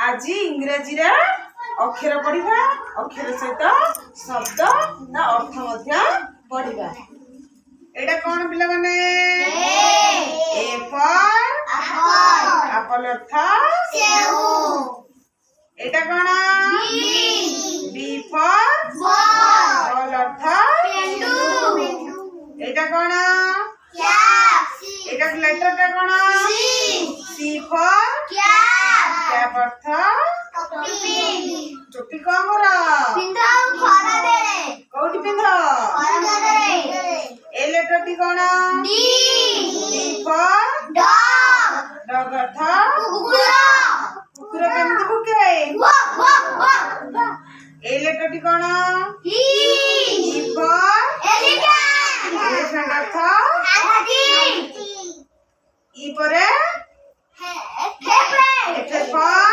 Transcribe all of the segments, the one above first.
आज इंग्रजी रे अक्षर पढ़िबा अक्षर सहित शब्द ता अर्थ मध्य पढ़िबा। एटा कोन पिला माने A for Apple earth save. Etah cone B for ball earth पेंडु। Etah cone cap. Etah letter टा कोन सी फॉर कैप अर्थ टोपी। टोपी को हमरा पिंधा खरा बेले कोठी पिंधा खरा बेले। ए लेटर टी कोन D. D for dog. Dog अर्थ कुकुरा। कुकुरा केमति भुके वाह वाह वाह। ए लेटर टी कोन E. E for elephant. Elephant अर्थ हाथी। ई परे एफ फॉर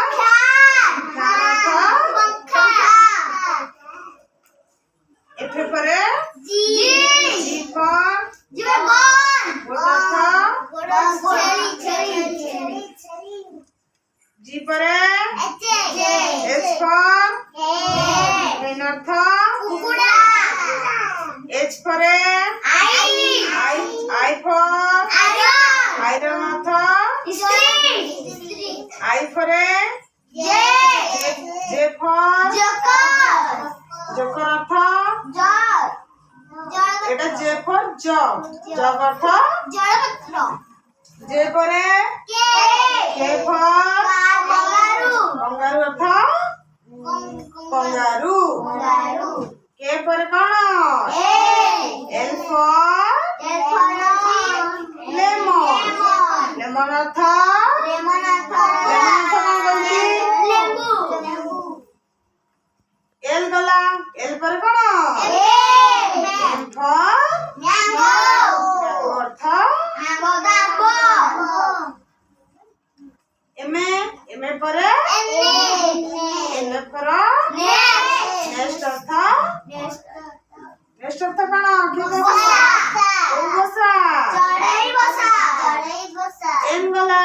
एफ परे जी। जी फॉर जी परे एच फॉर हेन अर्थ कुकुड़ा। एच परे आई फॉर आयरन अर्थ आई फॉरे जे फॉर जोकर अर्थ एटा जे फॉर जग। जग अर्थ जे परे के for kangaroo earth kangaroo. K परे कोन एल फॉर लेमन। लेमन अर्थ एल गला एल पर कोन एम फॉर मैंगो अर्थ मैंगो। एमे एमे पर एन पर नेक्स्ट अर्थ नेक्स्ट अर्थ कोन के बसा चढ़ई बसा। एन गला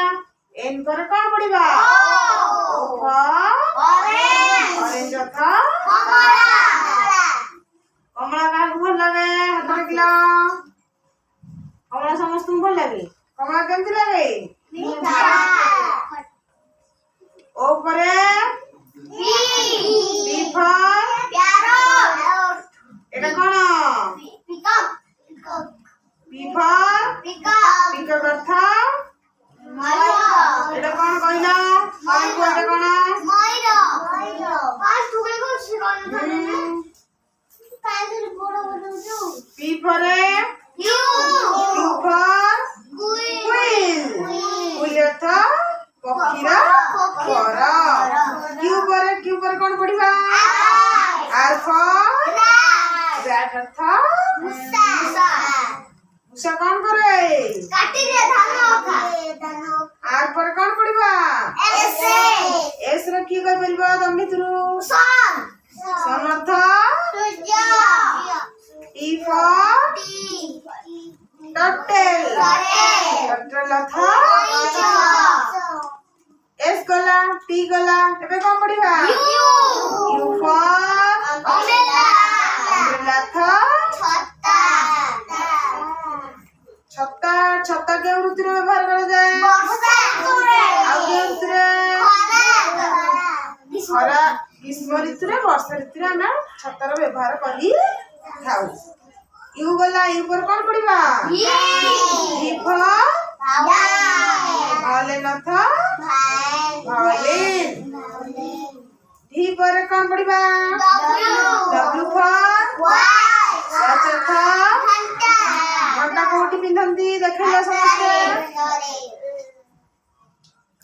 एन पर कोन पड़िबा ऑरेंज अर्थ कमला का भल लगे हाथ रखिला। कमला समस्त भल लगे। कमला केमति लगे ओ परे B for Etah cone B for pickup अर्थ एटा कोन कहला मान को एटा कोन P for you for queen. Queen अर्थ पक्षीरा घर। Q पर कौन पढ़िबा R for rat अर्थ मूषा कौन करे काटी दे धान। R पर कौन पढ़िबा S रे की कर बोलबा तम भितरु सन अर्थ T for turtle। turtle earth S गला T गला एबे कोन पढ़िबा U for umbrella। umbrella अर्थ छत्ता। छत्ता के ऋतु रे व्यवहार करा जाए आ के ऋतु रे खरा ग्रीष्म ऋतु रे वर्षा ऋतु रे हम छत्तार व्यवहार करी थाउ। यू गला यू पर कोन पढ़िबा V for violet earth violet। D पर कोन पढ़िबा W for watch अर्थ घंटा कोठी पिंधंती देखला समस्त।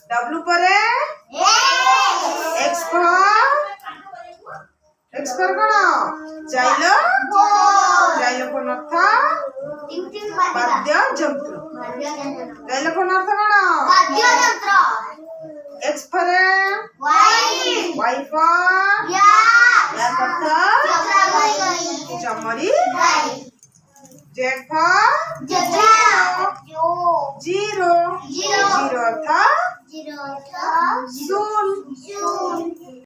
W पर X पर कोन जाइलो जाइलोफोन अर्थ वाद्य यंत्र। जाइलोफोन अर्थ कोन वाद्य यंत्र। X पर Y for yak earth चमरी। Z for zero। zero earth soon।